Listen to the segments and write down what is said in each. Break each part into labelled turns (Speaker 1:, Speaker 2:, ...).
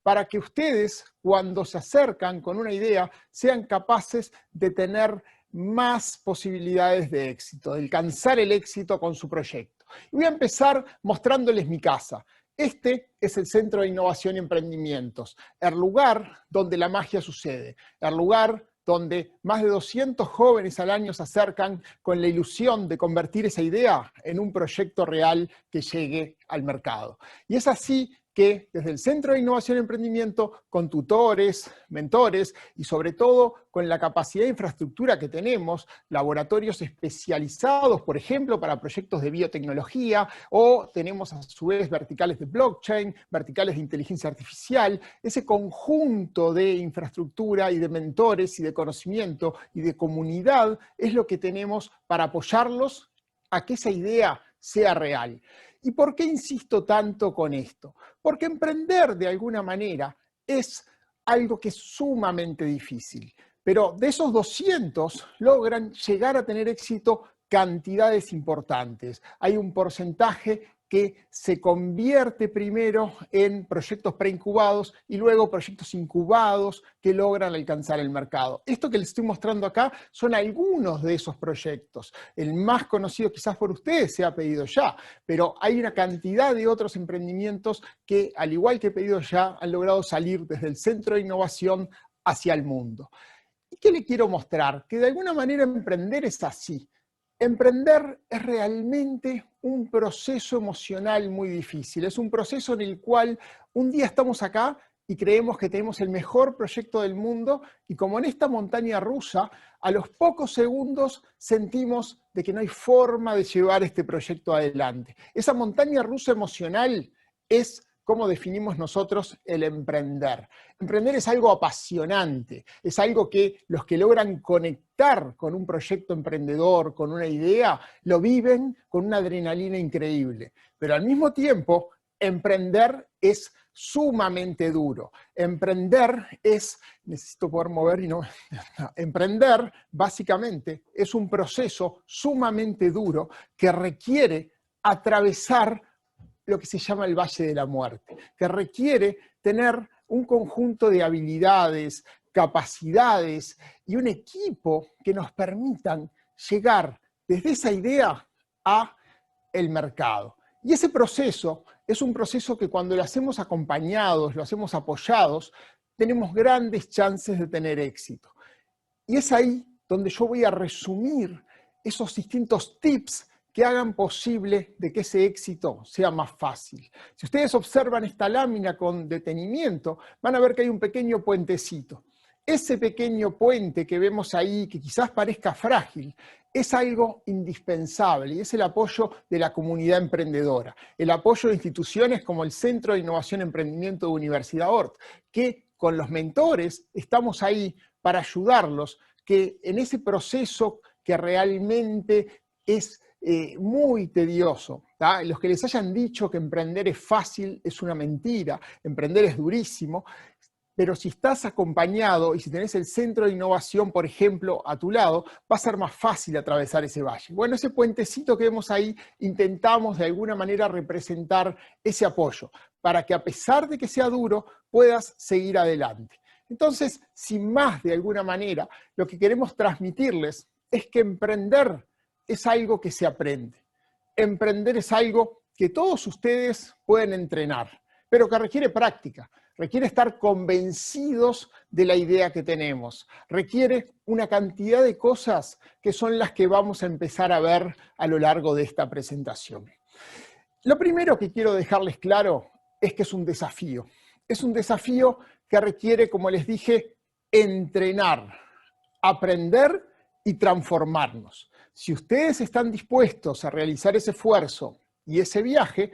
Speaker 1: para que ustedes, cuando se acercan con una idea, sean capaces de tener más posibilidades de éxito, de alcanzar el éxito con su proyecto. Y voy a empezar mostrándoles mi casa. Este es el Centro de Innovación y Emprendimientos, el lugar donde la magia sucede, el lugar donde más de 200 jóvenes al año se acercan con la ilusión de convertir esa idea en un proyecto real que llegue al mercado. Y es así que desde el Centro de Innovación y Emprendimiento, con tutores, mentores y sobre todo con la capacidad de infraestructura que tenemos, laboratorios especializados, por ejemplo, para proyectos de biotecnología, o tenemos a su vez verticales de blockchain, verticales de inteligencia artificial, ese conjunto de infraestructura y de mentores y de conocimiento y de comunidad es lo que tenemos para apoyarlos a que esa idea sea real. ¿Y por qué insisto tanto con esto? Porque emprender de alguna manera es algo que es sumamente difícil, pero de esos 200 logran llegar a tener éxito cantidades importantes. Hay un porcentaje que se convierte primero en proyectos preincubados y luego proyectos incubados que logran alcanzar el mercado. Esto que les estoy mostrando acá son algunos de esos proyectos. El más conocido quizás por ustedes sea Pedido Ya, pero hay una cantidad de otros emprendimientos que, al igual que Pedido Ya, han logrado salir desde el Centro de Innovación hacia el mundo. ¿Y qué le quiero mostrar? Que de alguna manera emprender es así. Emprender es realmente un proceso emocional muy difícil. Es un proceso en el cual un día estamos acá y creemos que tenemos el mejor proyecto del mundo y como en esta montaña rusa, a los pocos segundos sentimos de que no hay forma de llevar este proyecto adelante. Esa montaña rusa emocional es cómo definimos nosotros el emprender. Emprender es algo apasionante, es algo que los que logran conectar con un proyecto emprendedor, con una idea, lo viven con una adrenalina increíble. Pero al mismo tiempo, emprender es sumamente duro. Emprender es, necesito poder mover y no, emprender básicamente es un proceso sumamente duro que requiere atravesar lo que se llama el Valle de la Muerte, que requiere tener un conjunto de habilidades, capacidades y un equipo que nos permitan llegar desde esa idea a el mercado. Y ese proceso es un proceso que cuando lo hacemos acompañados, lo hacemos apoyados, tenemos grandes chances de tener éxito. Y es ahí donde yo voy a resumir esos distintos tips que hagan posible de que ese éxito sea más fácil. Si ustedes observan esta lámina con detenimiento, van a ver que hay un pequeño puentecito. Ese pequeño puente que vemos ahí, que quizás parezca frágil, es algo indispensable y es el apoyo de la comunidad emprendedora, el apoyo de instituciones como el Centro de Innovación y Emprendimiento de Universidad Ort, que con los mentores estamos ahí para ayudarlos, que en ese proceso que realmente es muy tedioso. ¿tá? Los que les hayan dicho que emprender es fácil es una mentira, emprender es durísimo, pero si estás acompañado y si tenés el Centro de Innovación, por ejemplo, a tu lado, va a ser más fácil atravesar ese valle. Bueno, ese puentecito que vemos ahí, intentamos de alguna manera representar ese apoyo, para que a pesar de que sea duro, puedas seguir adelante. Entonces, sin más de alguna manera, lo que queremos transmitirles es que emprender es algo que se aprende. Emprender es algo que todos ustedes pueden entrenar, pero que requiere práctica, requiere estar convencidos de la idea que tenemos, requiere una cantidad de cosas que son las que vamos a empezar a ver a lo largo de esta presentación. Lo primero que quiero dejarles claro es que es un desafío. Es un desafío que requiere, como les dije, entrenar, aprender y transformarnos. Si ustedes están dispuestos a realizar ese esfuerzo y ese viaje,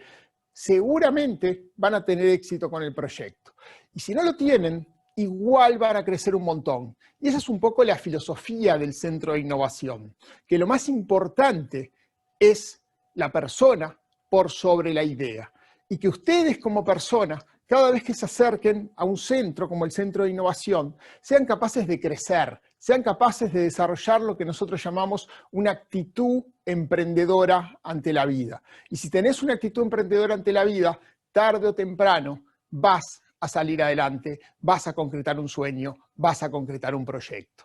Speaker 1: seguramente van a tener éxito con el proyecto. Y si no lo tienen, igual van a crecer un montón. Y esa es un poco la filosofía del Centro de Innovación, que lo más importante es la persona por sobre la idea. Y que ustedes como personas, cada vez que se acerquen a un centro como el Centro de Innovación, sean capaces de crecer, sean capaces de desarrollar lo que nosotros llamamos una actitud emprendedora ante la vida. Y si tenés una actitud emprendedora ante la vida, tarde o temprano vas a salir adelante, vas a concretar un sueño, vas a concretar un proyecto.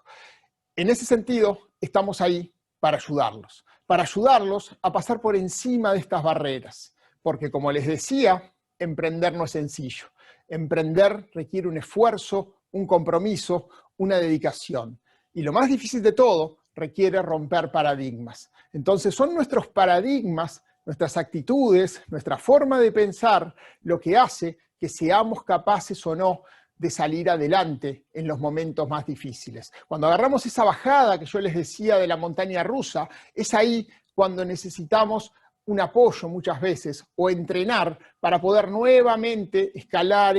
Speaker 1: En ese sentido, estamos ahí para ayudarlos a pasar por encima de estas barreras, porque como les decía, emprender no es sencillo. Emprender requiere un esfuerzo, un compromiso, una dedicación. Y lo más difícil de todo, requiere romper paradigmas. Entonces son nuestros paradigmas, nuestras actitudes, nuestra forma de pensar, lo que hace que seamos capaces o no de salir adelante en los momentos más difíciles. Cuando agarramos esa bajada que yo les decía de la montaña rusa, es ahí cuando necesitamos un apoyo muchas veces o entrenar para poder nuevamente escalar,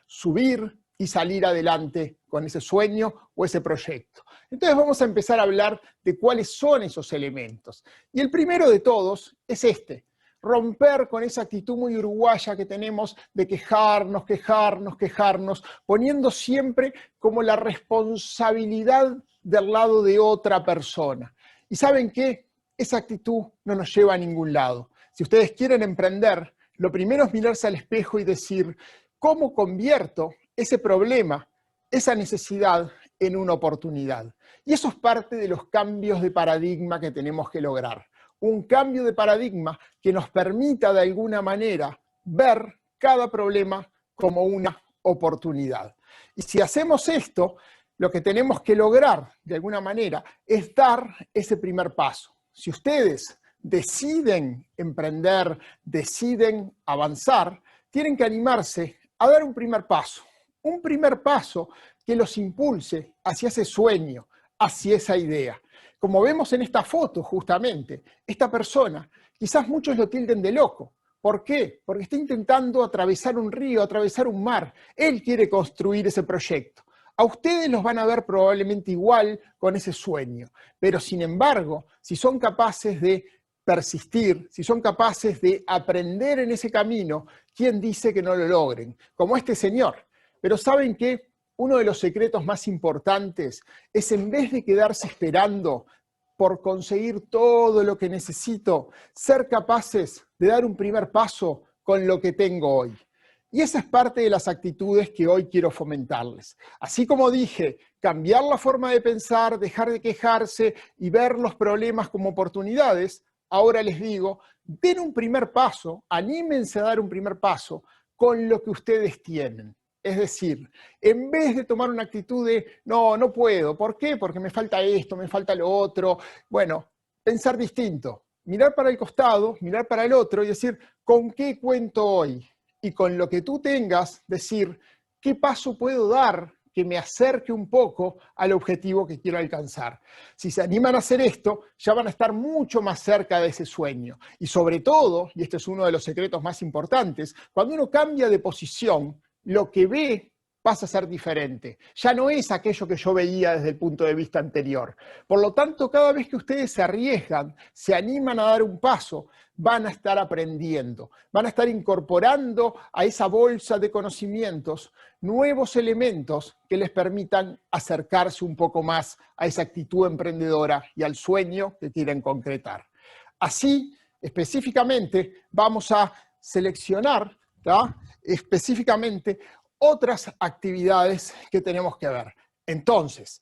Speaker 1: subir y salir adelante con ese sueño o ese proyecto. Entonces vamos a empezar a hablar de cuáles son esos elementos. Y el primero de todos es este: romper con esa actitud muy uruguaya que tenemos de quejarnos, poniendo siempre como la responsabilidad del lado de otra persona. ¿Y saben qué? Esa actitud no nos lleva a ningún lado. Si ustedes quieren emprender, lo primero es mirarse al espejo y decir, ¿cómo convierto ese problema, esa necesidad, en una oportunidad? Y eso es parte de los cambios de paradigma que tenemos que lograr. Un cambio de paradigma que nos permita de alguna manera ver cada problema como una oportunidad. Y si hacemos esto, lo que tenemos que lograr de alguna manera es dar ese primer paso. Si ustedes deciden emprender, deciden avanzar, tienen que animarse a dar un primer paso que los impulse hacia ese sueño, hacia esa idea. Como vemos en esta foto justamente, esta persona, quizás muchos lo tilden de loco. ¿Por qué? Porque está intentando atravesar un río, atravesar un mar. Él quiere construir ese proyecto. A ustedes los van a ver probablemente igual con ese sueño, pero sin embargo, si son capaces de persistir, si son capaces de aprender en ese camino, ¿quién dice que no lo logren? Como este señor. Pero ¿saben qué? Uno de los secretos más importantes es, en vez de quedarse esperando por conseguir todo lo que necesito, ser capaces de dar un primer paso con lo que tengo hoy. Y esa es parte de las actitudes que hoy quiero fomentarles. Así como dije, cambiar la forma de pensar, dejar de quejarse y ver los problemas como oportunidades, ahora les digo, den un primer paso, anímense a dar un primer paso con lo que ustedes tienen. Es decir, en vez de tomar una actitud de, no puedo, ¿por qué? Porque me falta esto, me falta lo otro. Bueno, pensar distinto, mirar para el costado, mirar para el otro y decir, ¿con qué cuento hoy? Y con lo que tú tengas, decir, ¿qué paso puedo dar que me acerque un poco al objetivo que quiero alcanzar? Si se animan a hacer esto, ya van a estar mucho más cerca de ese sueño. Y sobre todo, y este es uno de los secretos más importantes, cuando uno cambia de posición, lo que ve pasa a ser diferente. Ya no es aquello que yo veía desde el punto de vista anterior. Por lo tanto, cada vez que ustedes se arriesgan, se animan a dar un paso, van a estar aprendiendo, van a estar incorporando a esa bolsa de conocimientos nuevos elementos que les permitan acercarse un poco más a esa actitud emprendedora y al sueño que quieren concretar. Así, específicamente, vamos a seleccionar, ¿tá?, específicamente otras actividades que tenemos que ver. Entonces,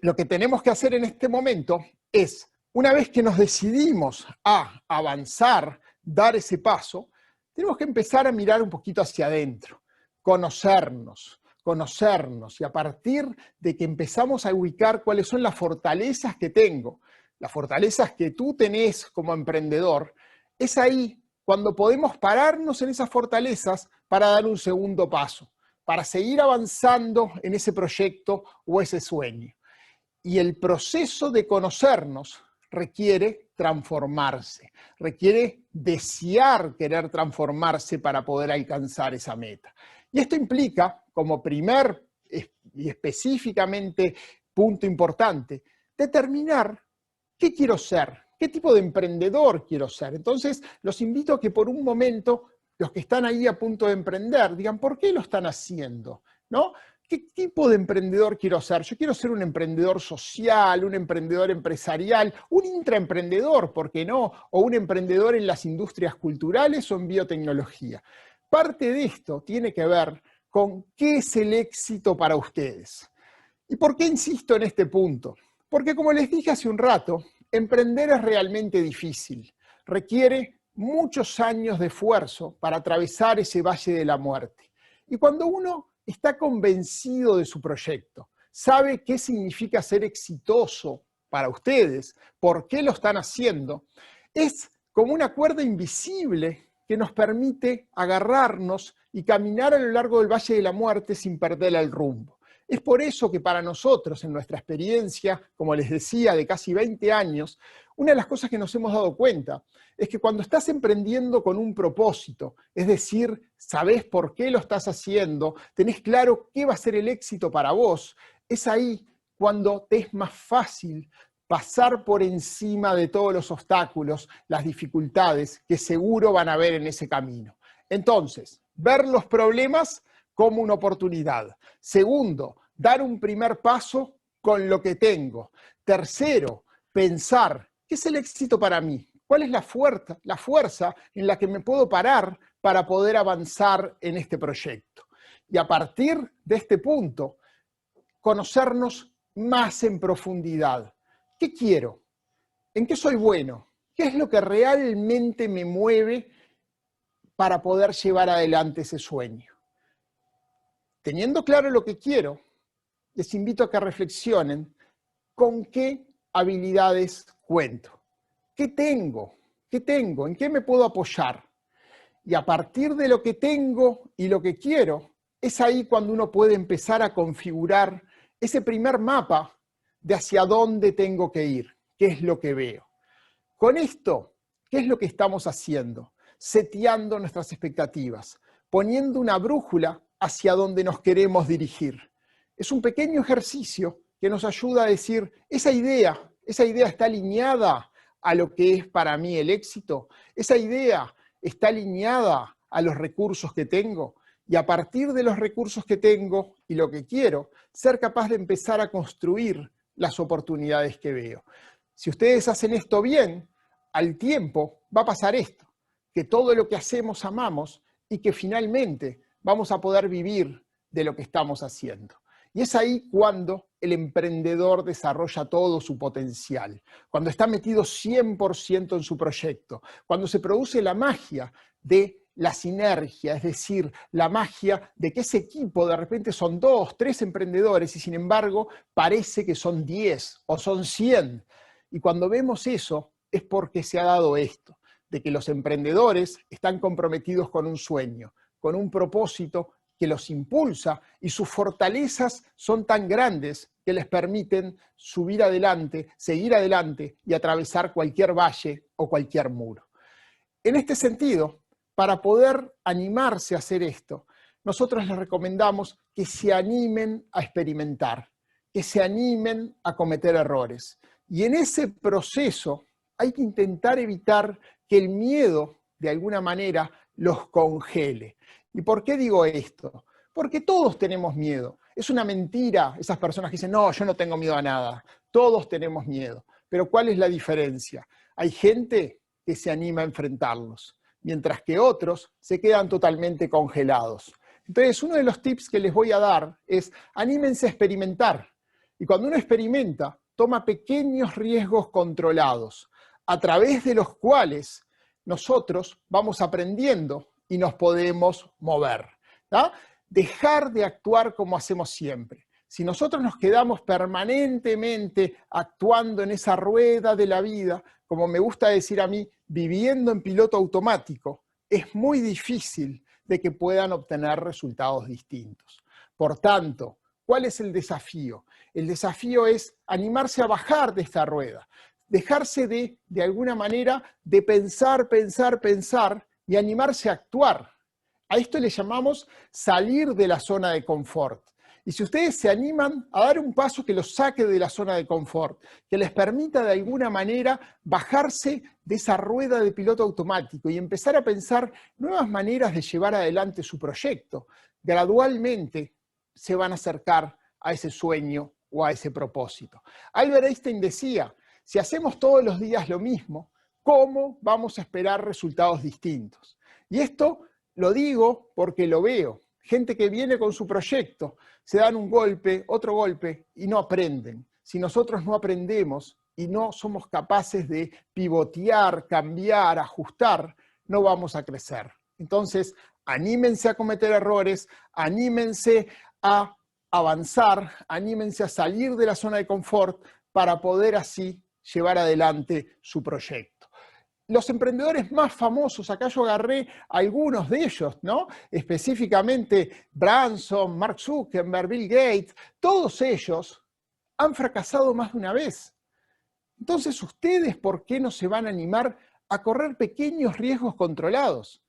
Speaker 1: lo que tenemos que hacer en este momento es, una vez que nos decidimos a avanzar, dar ese paso, tenemos que empezar a mirar un poquito hacia adentro, conocernos, y a partir de que empezamos a ubicar cuáles son las fortalezas que tengo, las fortalezas que tú tenés como emprendedor, es ahí cuando podemos pararnos en esas fortalezas para dar un segundo paso, para seguir avanzando en ese proyecto o ese sueño. Y el proceso de conocernos requiere transformarse, requiere desear querer transformarse para poder alcanzar esa meta. Y esto implica, como primer y específicamente punto importante, determinar qué quiero ser, qué tipo de emprendedor quiero ser. Entonces, los invito a que por un momento, los que están ahí a punto de emprender, digan, ¿por qué lo están haciendo? ¿No? ¿Qué tipo de emprendedor quiero ser? Yo quiero ser un emprendedor social, un emprendedor empresarial, un intraemprendedor, ¿por qué no? O un emprendedor en las industrias culturales o en biotecnología. parte de esto tiene que ver con qué es el éxito para ustedes. ¿Y por qué insisto en este punto? Porque como les dije hace un rato, emprender es realmente difícil. Requiere muchos años de esfuerzo para atravesar ese valle de la muerte. Y cuando uno está convencido de su proyecto, sabe qué significa ser exitoso para ustedes, por qué lo están haciendo, es como una cuerda invisible que nos permite agarrarnos y caminar a lo largo del Valle de la Muerte sin perder el rumbo. Es por eso que para nosotros, en nuestra experiencia, como les decía, de casi 20 años, una de las cosas que nos hemos dado cuenta es que cuando estás emprendiendo con un propósito, es decir, sabés por qué lo estás haciendo, tenés claro qué va a ser el éxito para vos, es ahí cuando te es más fácil pasar por encima de todos los obstáculos, las dificultades que seguro van a haber en ese camino. Entonces, ver los problemas como una oportunidad. Segundo, dar un primer paso con lo que tengo. Tercero, pensar, ¿qué es el éxito para mí? ¿Cuál es la fuerza en la que me puedo parar para poder avanzar en este proyecto? Y a partir de este punto, conocernos más en profundidad. ¿Qué quiero? ¿En qué soy bueno? ¿Qué es lo que realmente me mueve para poder llevar adelante ese sueño? Teniendo claro lo que quiero, les invito a que reflexionen con qué habilidades cuento. ¿Qué tengo? ¿Qué tengo? ¿En qué me puedo apoyar? Y a partir de lo que tengo y lo que quiero, es ahí cuando uno puede empezar a configurar ese primer mapa de hacia dónde tengo que ir, qué es lo que veo. Con esto, ¿qué es lo que estamos haciendo? Seteando nuestras expectativas, poniendo una brújula hacia donde nos queremos dirigir. Es un pequeño ejercicio que nos ayuda a decir, esa idea está alineada a lo que es para mí el éxito, esa idea está alineada a los recursos que tengo, y a partir de los recursos que tengo y lo que quiero, ser capaz de empezar a construir las oportunidades que veo. Si ustedes hacen esto bien, al tiempo va a pasar esto, que todo lo que hacemos amamos y que finalmente vamos a poder vivir de lo que estamos haciendo. Y es ahí cuando el emprendedor desarrolla todo su potencial, cuando está metido 100% en su proyecto, cuando se produce la magia de la sinergia, es decir, la magia de que ese equipo de repente son 2, 3 emprendedores y sin embargo parece que son 10 o son 100. Y cuando vemos eso es porque se ha dado esto, de que los emprendedores están comprometidos con un sueño, con un propósito que los impulsa y sus fortalezas son tan grandes que les permiten subir adelante, seguir adelante y atravesar cualquier valle o cualquier muro. En este sentido, para poder animarse a hacer esto, nosotros les recomendamos que se animen a experimentar, que se animen a cometer errores. Y en ese proceso hay que intentar evitar que el miedo, de alguna manera, los congele. ¿Y por qué digo esto? Porque todos tenemos miedo. Es una mentira esas personas que dicen, no, yo no tengo miedo a nada. Todos tenemos miedo. Pero ¿cuál es la diferencia? Hay gente que se anima a enfrentarlos, mientras que otros se quedan totalmente congelados. Entonces, uno de los tips que les voy a dar es, anímense a experimentar. Y cuando uno experimenta, toma pequeños riesgos controlados, a través de los cuales nosotros vamos aprendiendo y nos podemos mover, ¿tá? Dejar de actuar como hacemos siempre. Si nosotros nos quedamos permanentemente actuando en esa rueda de la vida, como me gusta decir a mí, viviendo en piloto automático, es muy difícil de que puedan obtener resultados distintos. Por tanto, ¿cuál es el desafío? El desafío es animarse a bajar de esta rueda, dejarse de alguna manera, de pensar y animarse a actuar. A esto le llamamos salir de la zona de confort. Y si ustedes se animan a dar un paso que los saque de la zona de confort, que les permita de alguna manera bajarse de esa rueda de piloto automático y empezar a pensar nuevas maneras de llevar adelante su proyecto, gradualmente se van a acercar a ese sueño o a ese propósito. Albert Einstein decía, si hacemos todos los días lo mismo, ¿cómo vamos a esperar resultados distintos? Y esto lo digo porque lo veo. Gente que viene con su proyecto, se dan un golpe, otro golpe, y no aprenden. Si nosotros no aprendemos y no somos capaces de pivotear, cambiar, ajustar, no vamos a crecer. Entonces, anímense a cometer errores, anímense a avanzar, anímense a salir de la zona de confort para poder así llevar adelante su proyecto. Los emprendedores más famosos, acá yo agarré algunos de ellos, ¿no? Específicamente Branson, Mark Zuckerberg, Bill Gates, todos ellos han fracasado más de una vez. Entonces, ¿ustedes por qué no se van a animar a correr pequeños riesgos controlados?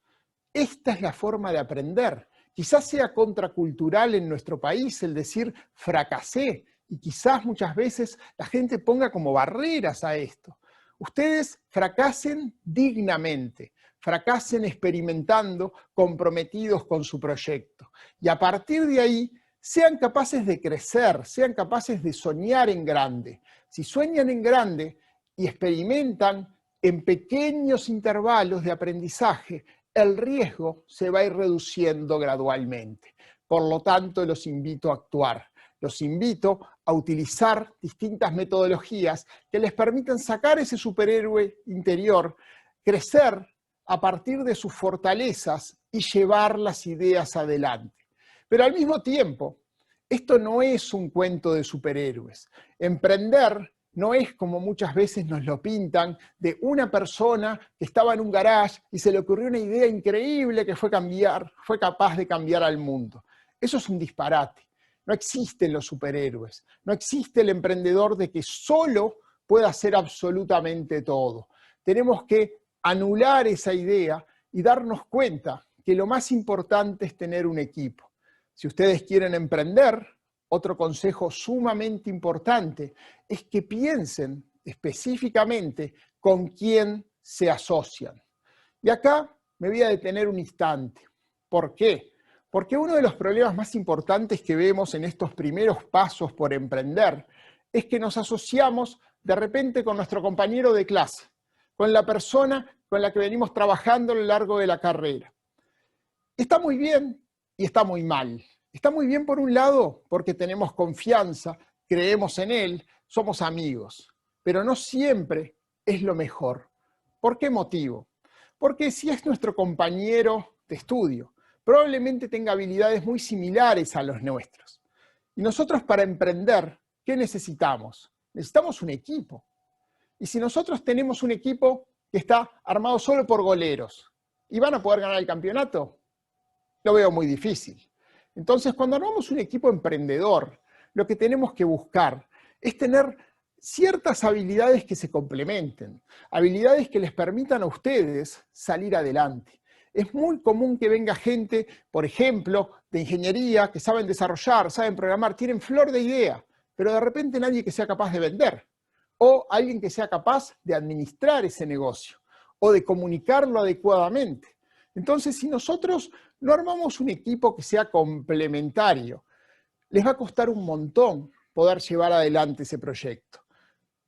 Speaker 1: Esta es la forma de aprender. Quizás sea contracultural en nuestro país el decir fracasé, y quizás muchas veces la gente ponga como barreras a esto. Ustedes fracasen dignamente, fracasen experimentando, comprometidos con su proyecto. Y a partir de ahí, sean capaces de crecer, sean capaces de soñar en grande. Si sueñan en grande y experimentan en pequeños intervalos de aprendizaje, el riesgo se va a ir reduciendo gradualmente. Por lo tanto, los invito a actuar. Los invito a utilizar distintas metodologías que les permitan sacar ese superhéroe interior, crecer a partir de sus fortalezas y llevar las ideas adelante. Pero al mismo tiempo, esto no es un cuento de superhéroes. Emprender no es como muchas veces nos lo pintan, de una persona que estaba en un garage y se le ocurrió una idea increíble que fue capaz de cambiar al mundo. Eso es un disparate. No existen los superhéroes, no existe el emprendedor de que solo pueda hacer absolutamente todo. Tenemos que anular esa idea y darnos cuenta que lo más importante es tener un equipo. Si ustedes quieren emprender, otro consejo sumamente importante es que piensen específicamente con quién se asocian. Y acá me voy a detener un instante. ¿Por qué? Porque uno de los problemas más importantes que vemos en estos primeros pasos por emprender es que nos asociamos de repente con nuestro compañero de clase, con la persona con la que venimos trabajando a lo largo de la carrera. Está muy bien y está muy mal. Está muy bien por un lado porque tenemos confianza, creemos en él, somos amigos, pero no siempre es lo mejor. ¿Por qué motivo? Porque si es nuestro compañero de estudio, probablemente tenga habilidades muy similares a los nuestros. Y nosotros para emprender, ¿qué necesitamos? Necesitamos un equipo. Y si nosotros tenemos un equipo que está armado solo por goleros, ¿y van a poder ganar el campeonato? Lo veo muy difícil. Entonces, cuando armamos un equipo emprendedor, lo que tenemos que buscar es tener ciertas habilidades que se complementen, habilidades que les permitan a ustedes salir adelante. Es muy común que venga gente, por ejemplo, de ingeniería, que saben desarrollar, saben programar, tienen flor de idea, pero de repente nadie que sea capaz de vender, o alguien que sea capaz de administrar ese negocio, o de comunicarlo adecuadamente. Entonces, si nosotros no armamos un equipo que sea complementario, les va a costar un montón poder llevar adelante ese proyecto.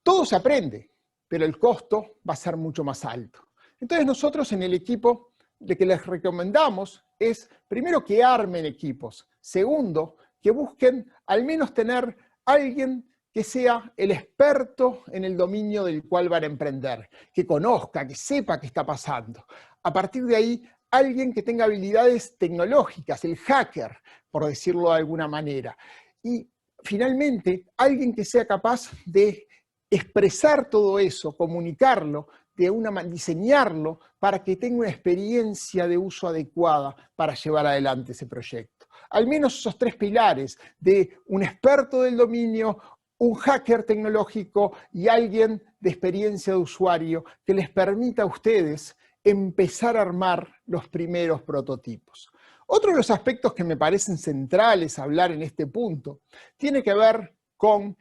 Speaker 1: Todo se aprende, pero el costo va a ser mucho más alto. Entonces nosotros en el equipo lo que les recomendamos es, primero, que armen equipos. Segundo, que busquen al menos tener alguien que sea el experto en el dominio del cual van a emprender, que conozca, que sepa qué está pasando. A partir de ahí, alguien que tenga habilidades tecnológicas, el hacker, por decirlo de alguna manera. Y finalmente, alguien que sea capaz de expresar todo eso, comunicarlo, diseñarlo para que tenga una experiencia de uso adecuada para llevar adelante ese proyecto. Al menos esos tres pilares de un experto del dominio, un hacker tecnológico y alguien de experiencia de usuario que les permita a ustedes empezar a armar los primeros prototipos. Otro de los aspectos que me parecen centrales a hablar en este punto tiene que ver con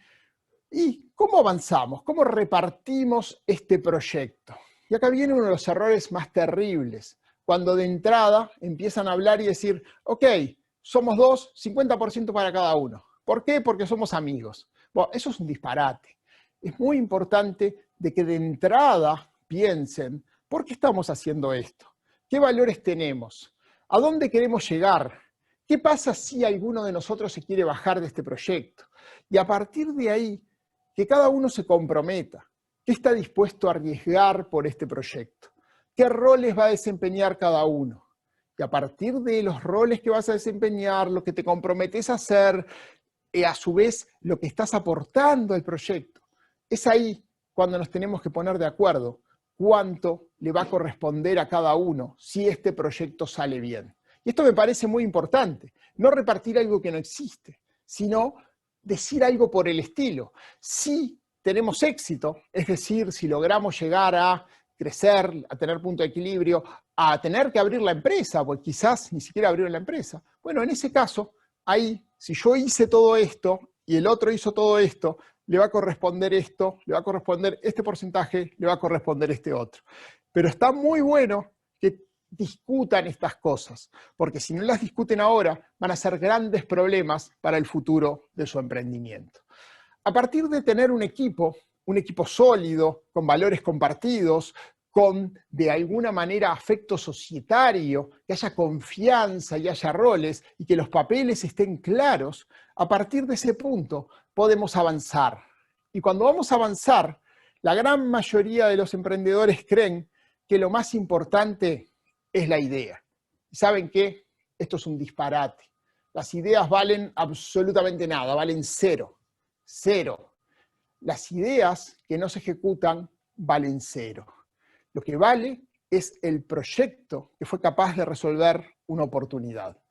Speaker 1: ¿y cómo avanzamos? ¿Cómo repartimos este proyecto? Y acá viene uno de los errores más terribles, cuando de entrada empiezan a hablar y decir, ok, somos dos, 50% para cada uno. ¿Por qué? Porque somos amigos. Bueno, eso es un disparate. Es muy importante de que de entrada piensen, ¿por qué estamos haciendo esto? ¿Qué valores tenemos? ¿A dónde queremos llegar? ¿Qué pasa si alguno de nosotros se quiere bajar de este proyecto? Y a partir de ahí, que cada uno se comprometa. ¿Qué está dispuesto a arriesgar por este proyecto? ¿Qué roles va a desempeñar cada uno? Y a partir de los roles que vas a desempeñar, lo que te comprometes a hacer, a su vez lo que estás aportando al proyecto, es ahí cuando nos tenemos que poner de acuerdo cuánto le va a corresponder a cada uno si este proyecto sale bien. Y esto me parece muy importante, no repartir algo que no existe, sino decir algo por el estilo. Si tenemos éxito, es decir, si logramos llegar a crecer, a tener punto de equilibrio, a tener que abrir la empresa, porque quizás ni siquiera abrieron la empresa. Bueno, en ese caso, ahí, si yo hice todo esto y el otro hizo todo esto, le va a corresponder esto, le va a corresponder este porcentaje, le va a corresponder este otro. Pero está muy bueno que discutan estas cosas, porque si no las discuten ahora, van a ser grandes problemas para el futuro de su emprendimiento. A partir de tener un equipo sólido, con valores compartidos, con de alguna manera afecto societario, que haya confianza y haya roles y que los papeles estén claros, a partir de ese punto podemos avanzar. Y cuando vamos a avanzar, la gran mayoría de los emprendedores creen que lo más importante es la idea. ¿Y saben qué? Esto es un disparate. Las ideas valen absolutamente nada, valen cero. Cero. Las ideas que no se ejecutan valen cero. Lo que vale es el proyecto que fue capaz de resolver una oportunidad.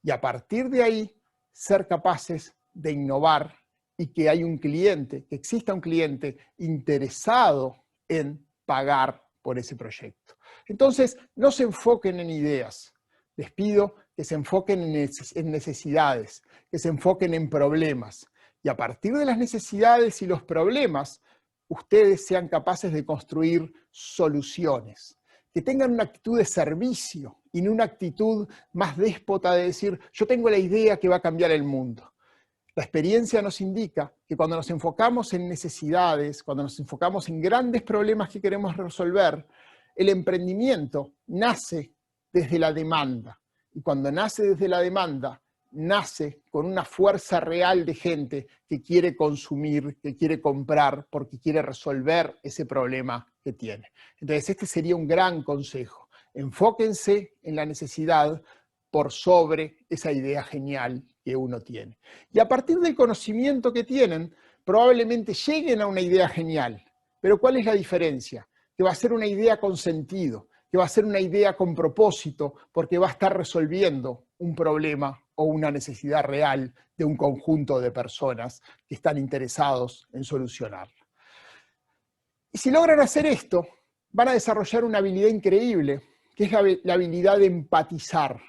Speaker 1: Y a partir de ahí, ser capaces de innovar y que hay un cliente, que exista un cliente interesado en pagar por ese proyecto. Entonces, no se enfoquen en ideas. Les pido que se enfoquen en necesidades, que se enfoquen en problemas. Y a partir de las necesidades y los problemas, ustedes sean capaces de construir soluciones, que tengan una actitud de servicio y no una actitud más déspota de decir, yo tengo la idea que va a cambiar el mundo. La experiencia nos indica que cuando nos enfocamos en necesidades, cuando nos enfocamos en grandes problemas que queremos resolver, el emprendimiento nace desde la demanda. Y cuando nace desde la demanda, nace con una fuerza real de gente que quiere consumir, que quiere comprar, porque quiere resolver ese problema que tiene. Entonces, este sería un gran consejo. Enfóquense en la necesidad por sobre esa idea genial que uno tiene. Y a partir del conocimiento que tienen, probablemente lleguen a una idea genial. Pero ¿cuál es la diferencia? Que va a ser una idea con sentido, que va a ser una idea con propósito, porque va a estar resolviendo un problema o una necesidad real de un conjunto de personas que están interesados en solucionarla. Y si logran hacer esto, van a desarrollar una habilidad increíble, que es la habilidad de empatizar,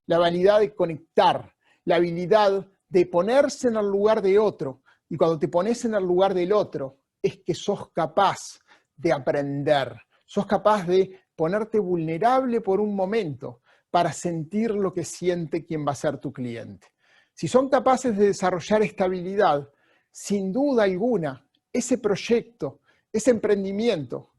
Speaker 1: la habilidad de conectar, la habilidad de ponerse en el lugar de otro. Y cuando te pones en el lugar del otro, es que sos capaz de aprender, sos capaz de ponerte vulnerable por un momento para sentir lo que siente quien va a ser tu cliente. Si son capaces de desarrollar esta habilidad, sin duda alguna, ese proyecto, ese emprendimiento,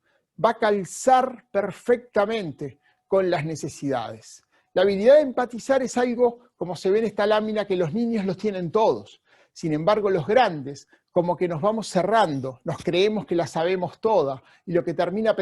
Speaker 1: va a calzar perfectamente con las necesidades. La habilidad de empatizar es algo, como se ve en esta lámina, que los niños los tienen todos. Sin embargo, los grandes, como que nos vamos cerrando, nos creemos que la sabemos toda, y lo que termina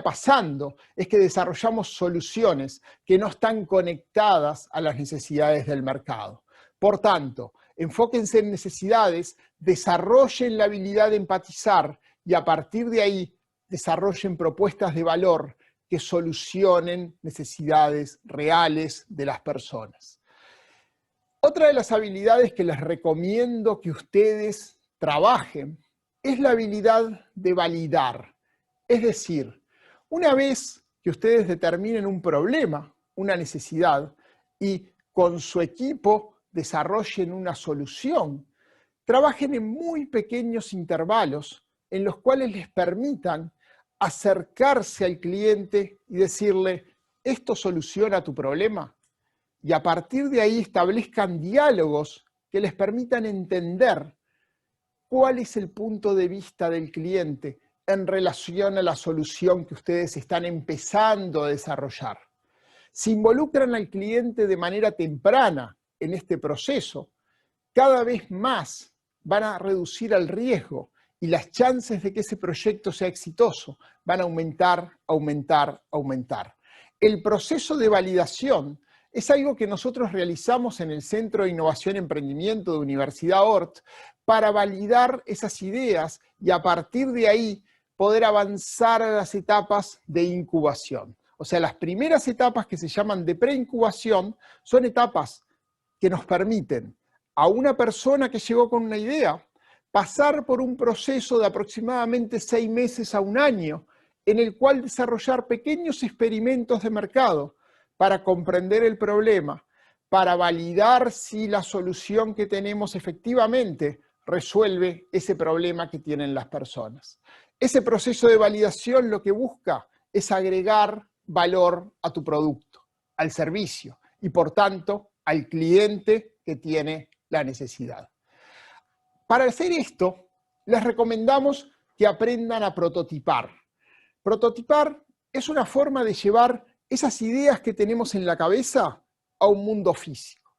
Speaker 1: pasando es que desarrollamos soluciones que no están conectadas a las necesidades del mercado. Por tanto, enfóquense en necesidades, desarrollen la habilidad de empatizar y a partir de ahí desarrollen propuestas de valor que solucionen necesidades reales de las personas. Otra de las habilidades que les recomiendo que ustedes trabajen es la habilidad de validar. Es decir, una vez que ustedes determinen un problema, una necesidad, y con su equipo desarrollen una solución, trabajen en muy pequeños intervalos en los cuales les permitan acercarse al cliente y decirle, ¿esto soluciona tu problema? Y a partir de ahí establezcan diálogos que les permitan entender cuál es el punto de vista del cliente en relación a la solución que ustedes están empezando a desarrollar. si involucran al cliente de manera temprana en este proceso, cada vez más van a reducir el riesgo y las chances de que ese proyecto sea exitoso van a aumentar, aumentar, aumentar. El proceso de validación es algo que nosotros realizamos en el Centro de Innovación y Emprendimiento de Universidad Ort para validar esas ideas y a partir de ahí poder avanzar a las etapas de incubación. O sea, las primeras etapas que se llaman de preincubación son etapas que nos permiten a una persona que llegó con una idea pasar por un proceso de aproximadamente 6 meses a 1 año, en el cual desarrollar pequeños experimentos de mercado para comprender el problema, para validar si la solución que tenemos efectivamente resuelve ese problema que tienen las personas. Ese proceso de validación lo que busca es agregar valor a tu producto, al servicio y por tanto al cliente que tiene la necesidad. Para hacer esto, les recomendamos que aprendan a prototipar. Prototipar es una forma de llevar esas ideas que tenemos en la cabeza a un mundo físico.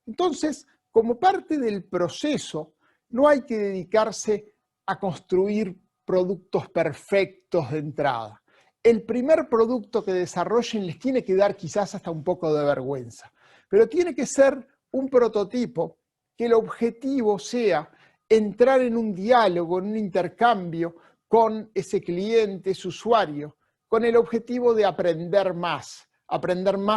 Speaker 1: Entonces, como parte del proceso, no hay que dedicarse a construir productos perfectos de entrada. El primer producto que desarrollen les tiene que dar quizás hasta un poco de vergüenza, pero tiene que ser un prototipo que el objetivo sea entrar en un diálogo, en un intercambio con ese cliente, ese usuario, con el objetivo de aprender más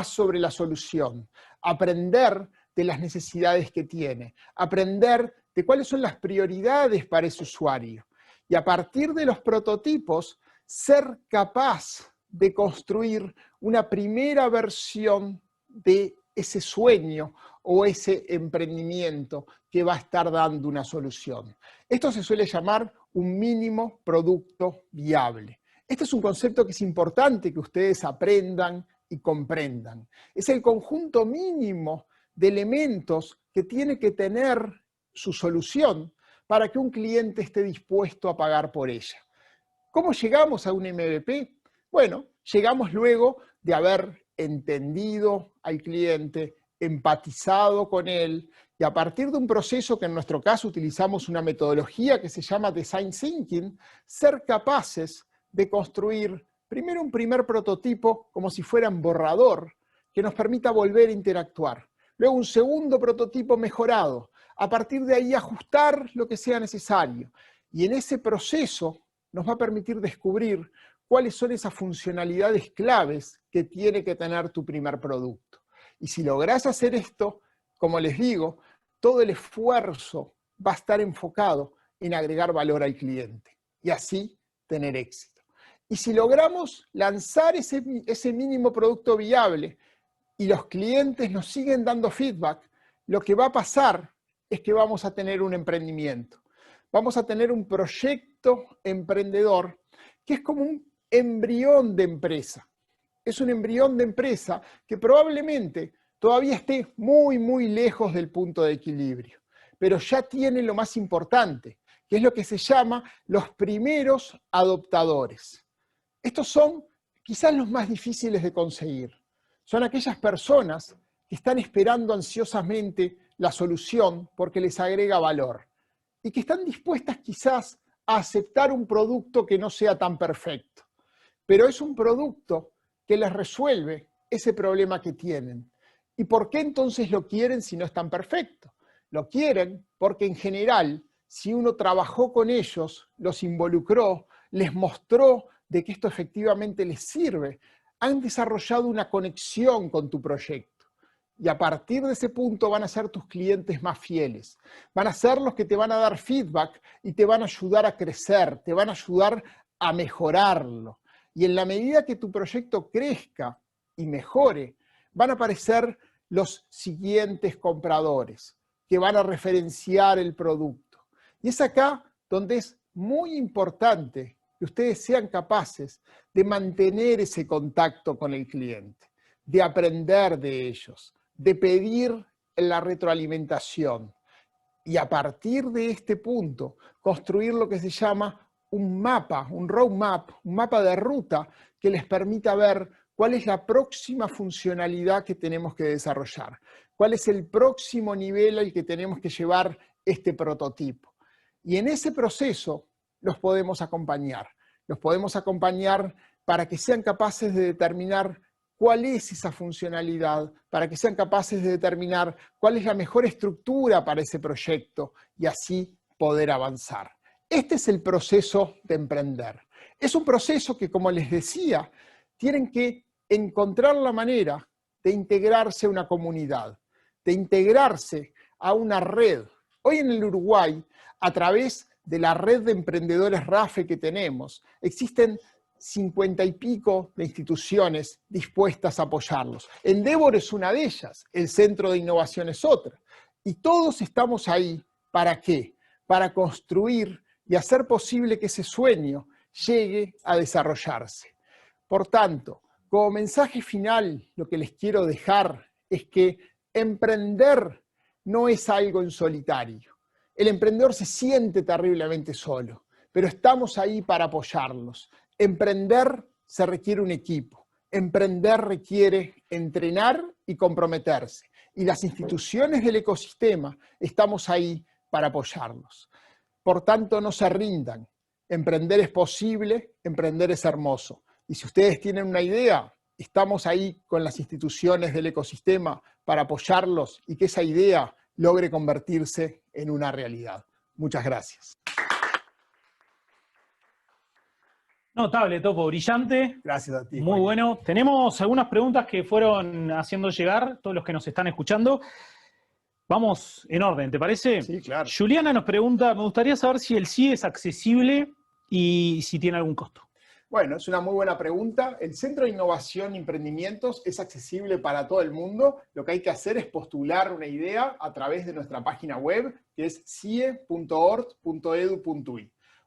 Speaker 1: sobre la solución, aprender de las necesidades que tiene, aprender de cuáles son las prioridades para ese usuario. Y a partir de los prototipos, ser capaz de construir una primera versión de ese sueño o ese emprendimiento que va a estar dando una solución. Esto se suele llamar un mínimo producto viable. Este es un concepto que es importante que ustedes aprendan y comprendan. Es el conjunto mínimo de elementos que tiene que tener su solución para que un cliente esté dispuesto a pagar por ella. ¿Cómo llegamos a un MVP? Bueno, llegamos luego de haber entendido al cliente, empatizado con él, y a partir de un proceso que en nuestro caso utilizamos una metodología que se llama Design Thinking, ser capaces de construir primero un primer prototipo como si fuera un borrador que nos permita volver a interactuar. Luego un segundo prototipo mejorado. A partir de ahí ajustar lo que sea necesario. Y en ese proceso nos va a permitir descubrir cuáles son esas funcionalidades claves que tiene que tener tu primer producto. Y si lográs hacer esto, como les digo, todo el esfuerzo va a estar enfocado en agregar valor al cliente y así tener éxito. Y si logramos lanzar ese mínimo producto viable y los clientes nos siguen dando feedback, lo que va a pasar es que vamos a tener un emprendimiento. Vamos a tener un proyecto emprendedor que es como un embrión de empresa. Es un embrión de empresa que probablemente todavía esté muy, muy lejos del punto de equilibrio, pero ya tiene lo más importante, que es lo que se llama los primeros adoptadores. Estos son quizás los más difíciles de conseguir. Son aquellas personas que están esperando ansiosamente la solución porque les agrega valor y que están dispuestas quizás a aceptar un producto que no sea tan perfecto, pero es un producto que les resuelve ese problema que tienen. ¿Y por qué entonces lo quieren si no es tan perfecto? Lo quieren porque en general, si uno trabajó con ellos, los involucró, les mostró de que esto efectivamente les sirve, han desarrollado una conexión con tu proyecto. Y a partir de ese punto van a ser tus clientes más fieles. Van a ser los que te van a dar feedback y te van a ayudar a crecer, te van a ayudar a mejorarlo. Y en la medida que tu proyecto crezca y mejore, van a aparecer los siguientes compradores que van a referenciar el producto. Y es acá donde es muy importante que ustedes sean capaces de mantener ese contacto con el cliente, de aprender de ellos, de pedir la retroalimentación y a partir de este punto construir lo que se llama un mapa, un roadmap, un mapa de ruta que les permita ver cuál es la próxima funcionalidad que tenemos que desarrollar, cuál es el próximo nivel al que tenemos que llevar este prototipo. Y en ese proceso los podemos acompañar. Los podemos acompañar para que sean capaces de determinar cuál es esa funcionalidad, para que sean capaces de determinar cuál es la mejor estructura para ese proyecto y así poder avanzar. Este es el proceso de emprender. Es un proceso que, como les decía, tienen que encontrar la manera de integrarse a una comunidad, de integrarse a una red. Hoy en el Uruguay, a través de la red de emprendedores RAFE que tenemos, existen 50 y pico de instituciones dispuestas a apoyarlos. Endeavor es una de ellas, el Centro de Innovación es otra. Y todos estamos ahí, ¿para qué? Para construir y hacer posible que ese sueño llegue a desarrollarse. Por tanto, como mensaje final, lo que les quiero dejar es que emprender no es algo en solitario. El emprendedor se siente terriblemente solo, pero estamos ahí para apoyarlos. Emprender se requiere un equipo. Emprender requiere entrenar y comprometerse. Y las instituciones del ecosistema estamos ahí para apoyarlos. Por tanto, no se rindan. Emprender es posible, emprender es hermoso. Y si ustedes tienen una idea, estamos ahí con las instituciones del ecosistema para apoyarlos y que esa idea logre convertirse en una realidad. Muchas gracias.
Speaker 2: Notable, Topo, brillante.
Speaker 1: Gracias a ti.
Speaker 2: Muy bueno. Tenemos algunas preguntas que fueron haciendo llegar todos los que nos están escuchando. Vamos en orden, ¿te parece?
Speaker 1: Sí, claro.
Speaker 2: Juliana nos pregunta, me gustaría saber si el CIE es accesible y si tiene algún costo.
Speaker 1: Bueno, es una muy buena pregunta. El Centro de Innovación y Emprendimientos es accesible para todo el mundo. Lo que hay que hacer es postular una idea a través de nuestra página web, que es cie.ort.edu.uy.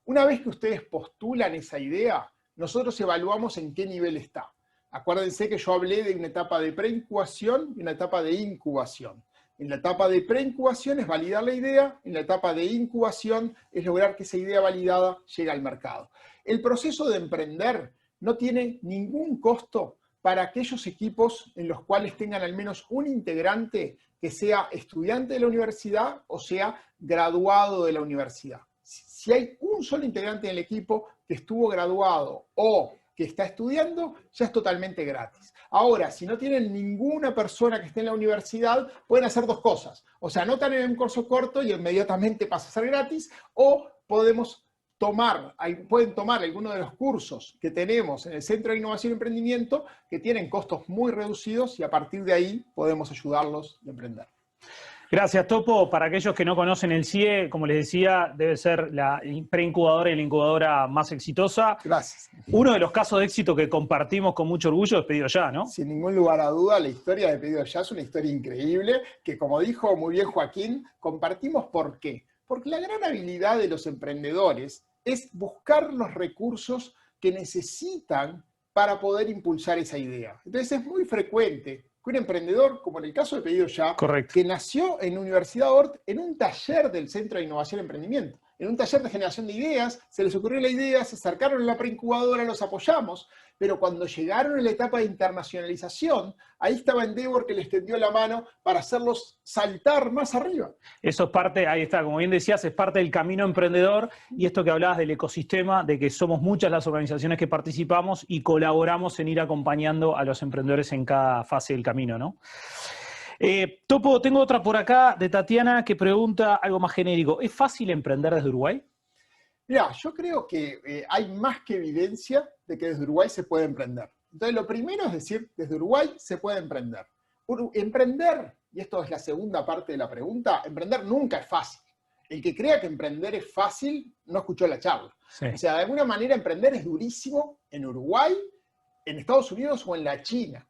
Speaker 1: Una vez que ustedes postulan esa idea, nosotros evaluamos en qué nivel está. Acuérdense que yo hablé de una etapa de preincubación y una etapa de incubación. En la etapa de preincubación es validar la idea, en la etapa de incubación es lograr que esa idea validada llegue al mercado. El proceso de emprender no tiene ningún costo para aquellos equipos en los cuales tengan al menos un integrante que sea estudiante de la universidad o sea graduado de la universidad. Si hay un solo integrante en el equipo que estuvo graduado o que está estudiando, ya es totalmente gratis. Ahora, si no tienen ninguna persona que esté en la universidad, pueden hacer dos cosas. O sea, anotan en un curso corto y inmediatamente pasa a ser gratis, o pueden tomar alguno de los cursos que tenemos en el Centro de Innovación y Emprendimiento, que tienen costos muy reducidos y a partir de ahí podemos ayudarlos a emprender.
Speaker 2: Gracias, Topo. Para aquellos que no conocen el CIE, como les decía, debe ser la preincubadora y la incubadora más exitosa.
Speaker 1: Gracias.
Speaker 2: Uno de los casos de éxito que compartimos con mucho orgullo es Pedido Ya, ¿no?
Speaker 1: Sin ningún lugar a duda, la historia de Pedido Ya es una historia increíble que, como dijo muy bien Joaquín, compartimos. ¿Por qué? Porque la gran habilidad de los emprendedores es buscar los recursos que necesitan para poder impulsar esa idea. Entonces es muy frecuente que un emprendedor, como en el caso de Pedido Ya,
Speaker 2: correcto,
Speaker 1: que nació en Universidad Ort en un taller del Centro de Innovación y Emprendimiento, en un taller de generación de ideas, se les ocurrió la idea, se acercaron a la preincubadora, los apoyamos, pero cuando llegaron a la etapa de internacionalización, ahí estaba Endeavor que les tendió la mano para hacerlos saltar más arriba.
Speaker 2: Eso es parte, ahí está, como bien decías, es parte del camino emprendedor, y esto que hablabas del ecosistema, de que somos muchas las organizaciones que participamos y colaboramos en ir acompañando a los emprendedores en cada fase del camino, ¿no? Topo, tengo otra por acá de Tatiana que pregunta algo más genérico. ¿Es fácil emprender desde Uruguay?
Speaker 1: Mira, yo creo que hay más que evidencia de que desde Uruguay se puede emprender. Entonces, lo primero es decir, desde Uruguay se puede emprender. Emprender, y esto es la segunda parte de la pregunta, emprender nunca es fácil. El que crea que emprender es fácil no escuchó la charla. Sí. O sea, de alguna manera emprender es durísimo en Uruguay, en Estados Unidos o en la China.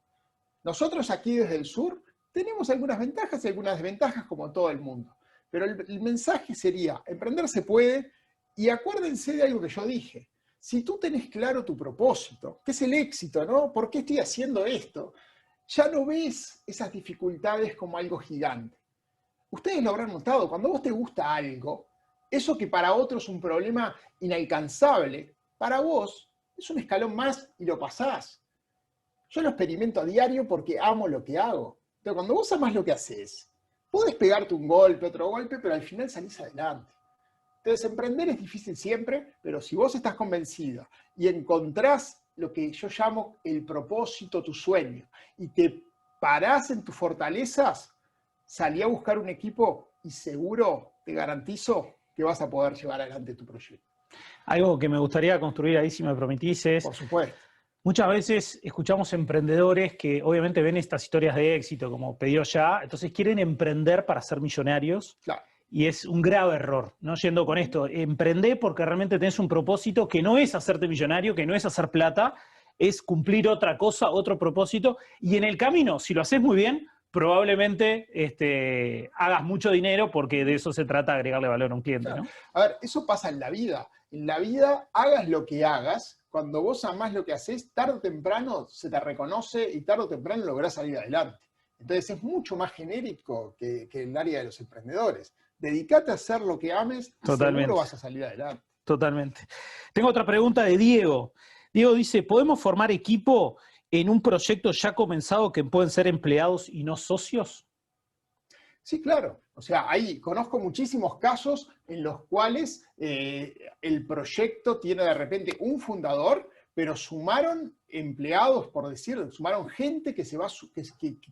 Speaker 1: Nosotros aquí desde el sur tenemos algunas ventajas y algunas desventajas como todo el mundo. Pero el mensaje sería, emprender se puede, y acuérdense de algo que yo dije. Si tú tenés claro tu propósito, que es el éxito, ¿no? ¿Por qué estoy haciendo esto? Ya no ves esas dificultades como algo gigante. Ustedes lo habrán notado, cuando a vos te gusta algo, eso que para otros es un problema inalcanzable, para vos es un escalón más y lo pasás. Yo lo experimento a diario porque amo lo que hago. Pero cuando vos amás lo que haces, podés pegarte un golpe, otro golpe, pero al final salís adelante. Entonces, emprender es difícil siempre, pero si vos estás convencida y encontrás lo que yo llamo el propósito, tu sueño, y te parás en tus fortalezas, salí a buscar un equipo y seguro, te garantizo, que vas a poder llevar adelante tu proyecto.
Speaker 2: Algo que me gustaría construir ahí, si me permitís, es...
Speaker 1: Por supuesto.
Speaker 2: Muchas veces escuchamos emprendedores que obviamente ven estas historias de éxito como pedido ya, entonces quieren emprender para ser millonarios.
Speaker 1: Claro.
Speaker 2: Y es un grave error, ¿no? Yendo con esto, emprendé porque realmente tenés un propósito que no es hacerte millonario, que no es hacer plata, es cumplir otra cosa, otro propósito, y en el camino, si lo haces muy bien, probablemente hagas mucho dinero porque de eso se trata, agregarle valor a un cliente,
Speaker 1: Claro.
Speaker 2: ¿no?
Speaker 1: A ver, eso pasa en la vida. En la vida, hagas lo que hagas, cuando vos amás lo que haces, tarde o temprano se te reconoce y tarde o temprano lográs salir adelante. Entonces es mucho más genérico que el área de los emprendedores. Dedicate a hacer lo que ames y seguro vas a salir adelante.
Speaker 2: Totalmente. Tengo otra pregunta de Diego. Diego dice, ¿podemos formar equipo en un proyecto ya comenzado que pueden ser empleados y no socios?
Speaker 1: Sí, claro. O sea, ahí conozco muchísimos casos en los cuales el proyecto tiene de repente un fundador, pero sumaron empleados, por decir, sumaron gente que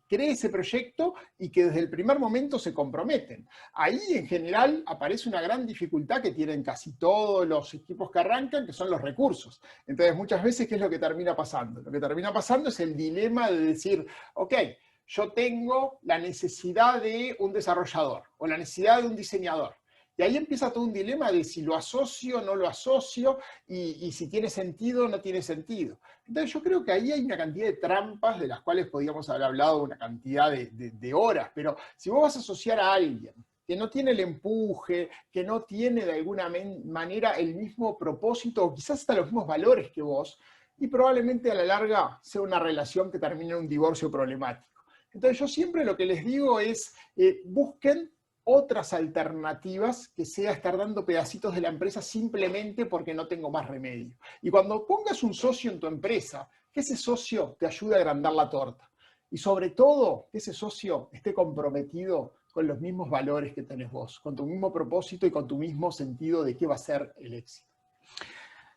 Speaker 1: cree ese proyecto y que desde el primer momento se comprometen. Ahí, en general, aparece una gran dificultad que tienen casi todos los equipos que arrancan, que son los recursos. Entonces, muchas veces, ¿qué es lo que termina pasando? Lo que termina pasando es el dilema de decir, ok, yo tengo la necesidad de un desarrollador o la necesidad de un diseñador. Y ahí empieza todo un dilema de si lo asocio o no lo asocio y si tiene sentido o no tiene sentido. Entonces yo creo que ahí hay una cantidad de trampas de las cuales podríamos haber hablado una cantidad de horas, pero si vos vas a asociar a alguien que no tiene el empuje, que no tiene de alguna manera el mismo propósito o quizás hasta los mismos valores que vos, y probablemente a la larga sea una relación que termine en un divorcio problemático. Entonces yo siempre lo que les digo es, busquen otras alternativas que sea estar dando pedacitos de la empresa simplemente porque no tengo más remedio. Y cuando pongas un socio en tu empresa, que ese socio te ayude a agrandar la torta. Y sobre todo, que ese socio esté comprometido con los mismos valores que tenés vos, con tu mismo propósito y con tu mismo sentido de qué va a ser el éxito.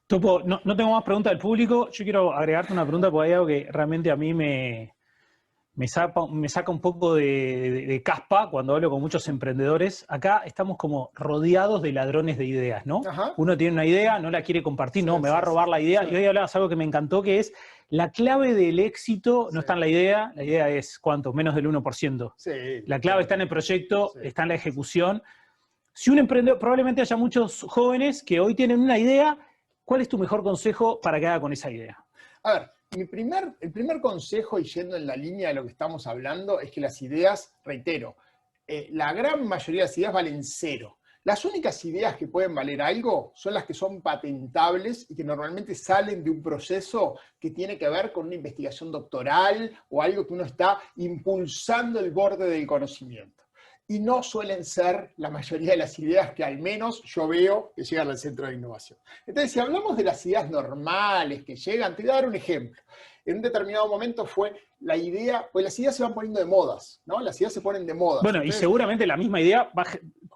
Speaker 2: Topo, no tengo más preguntas del público. Yo quiero agregarte una pregunta porque hay algo que realmente a mí me saca un poco de caspa cuando hablo con muchos emprendedores. Acá estamos como rodeados de ladrones de ideas, ¿no?
Speaker 1: Ajá.
Speaker 2: Uno tiene una idea, no la quiere compartir,
Speaker 1: Sí,
Speaker 2: no, me va a robar la idea.
Speaker 1: Sí.
Speaker 2: Y hoy hablabas algo que me encantó, que es la clave del éxito no está en la idea es ¿cuánto? Menos del 1%.
Speaker 1: Sí,
Speaker 2: la clave está en el proyecto,
Speaker 1: sí,
Speaker 2: está en la ejecución. Si un emprendedor, probablemente haya muchos jóvenes que hoy tienen una idea, ¿cuál es tu mejor consejo para que haga con esa idea?
Speaker 1: A ver, el primer consejo, y yendo en la línea de lo que estamos hablando, es que las ideas, reitero, la gran mayoría de las ideas valen cero. Las únicas ideas que pueden valer algo son las que son patentables y que normalmente salen de un proceso que tiene que ver con una investigación doctoral o algo que uno está impulsando el borde del conocimiento. Y no suelen ser la mayoría de las ideas que al menos yo veo que llegan al centro de innovación. Entonces, si hablamos de las ideas normales que llegan, te voy a dar un ejemplo. En un determinado momento fue la idea, pues las ideas se van poniendo de modas, ¿no? Las ideas se ponen de modas.
Speaker 2: Bueno, entonces, y seguramente la misma idea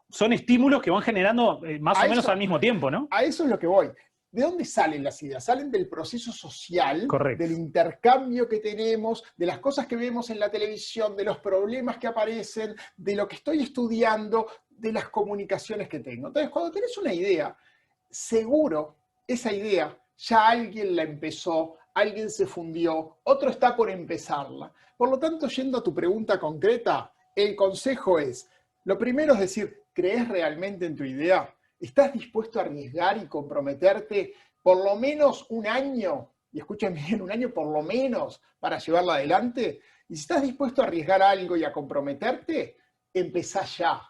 Speaker 2: son estímulos que van generando más o menos al mismo tiempo, ¿no?
Speaker 1: A eso es lo que voy. ¿De dónde salen las ideas? Salen del proceso social,
Speaker 2: correcto,
Speaker 1: del intercambio que tenemos, de las cosas que vemos en la televisión, de los problemas que aparecen, de lo que estoy estudiando, de las comunicaciones que tengo. Entonces, cuando tenés una idea, seguro esa idea ya alguien la empezó, alguien se fundió, otro está por empezarla. Por lo tanto, yendo a tu pregunta concreta, el consejo es, lo primero es decir, ¿crees realmente en tu idea? ¿Estás dispuesto a arriesgar y comprometerte por lo menos un año? Y escúchame bien, un año por lo menos para llevarla adelante. Y si estás dispuesto a arriesgar algo y a comprometerte, empezá ya.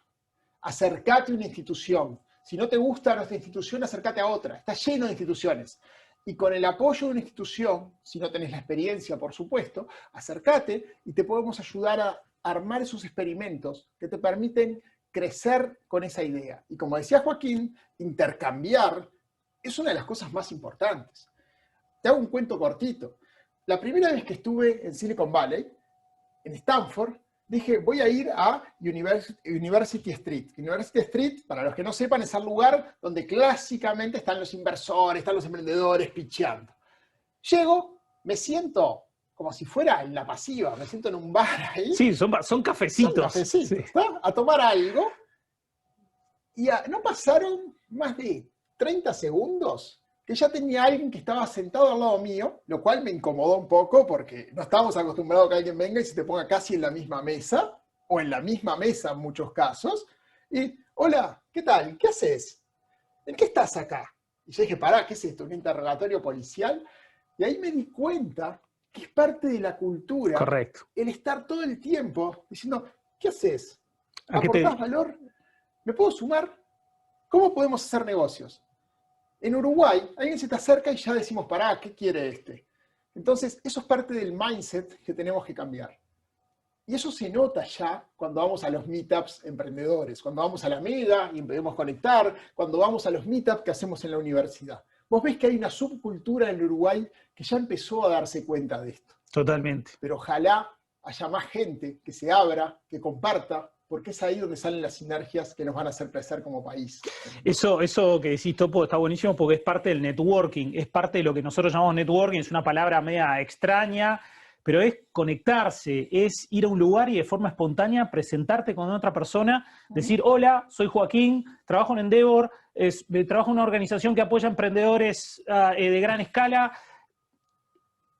Speaker 1: Acércate a una institución. Si no te gusta nuestra institución, acércate a otra. Está lleno de instituciones. Y con el apoyo de una institución, si no tenés la experiencia, por supuesto, acércate y te podemos ayudar a armar esos experimentos que te permiten crecer con esa idea. Y como decía Joaquín, intercambiar es una de las cosas más importantes. Te hago un cuento cortito. la primera vez que estuve en Silicon Valley, en Stanford, dije, voy a ir a University Street. University Street, para los que no sepan, es el lugar donde clásicamente están los inversores, están los emprendedores pitcheando. Llego, me siento como si fuera en la pasiva, me siento en un bar ahí.
Speaker 2: Sí, son cafecitos.
Speaker 1: Son cafecitos,
Speaker 2: sí.
Speaker 1: ¿está? A tomar algo. Y no pasaron más de 30 segundos que ya tenía alguien que estaba sentado al lado mío, lo cual me incomodó un poco porque no estábamos acostumbrados a que alguien venga y se te ponga casi en la misma mesa, o en la misma mesa en muchos casos, y, hola, ¿qué tal? ¿Qué haces? ¿En qué estás acá? Y yo dije, pará, ¿qué es esto? ¿Un interrogatorio policial? Y ahí me di cuenta que es parte de la cultura.
Speaker 2: Correcto.
Speaker 1: El estar todo el tiempo diciendo, ¿qué haces?
Speaker 2: ¿A qué
Speaker 1: ¿Aportás valor? ¿Me puedo sumar? ¿Cómo podemos hacer negocios? En Uruguay, alguien se te acerca y ya decimos, pará, ¿qué quiere este? Entonces, eso es parte del mindset que tenemos que cambiar. Y eso se nota ya cuando vamos a los meetups emprendedores, cuando vamos a la Mega y podemos conectar, cuando vamos a los meetups que hacemos en la universidad. Vos ves que hay una subcultura en el Uruguay que ya empezó a darse cuenta de esto.
Speaker 2: Totalmente.
Speaker 1: Pero ojalá haya más gente que se abra, que comparta, porque es ahí donde salen las sinergias que nos van a hacer crecer como país.
Speaker 2: Eso que decís, Topo, está buenísimo porque es parte del networking, es parte de lo que nosotros llamamos networking, es una palabra media extraña, pero es conectarse, es ir a un lugar y de forma espontánea presentarte con otra persona, decir, hola, soy Joaquín, trabajo en Endeavor, trabajo en una organización que apoya emprendedores de gran escala,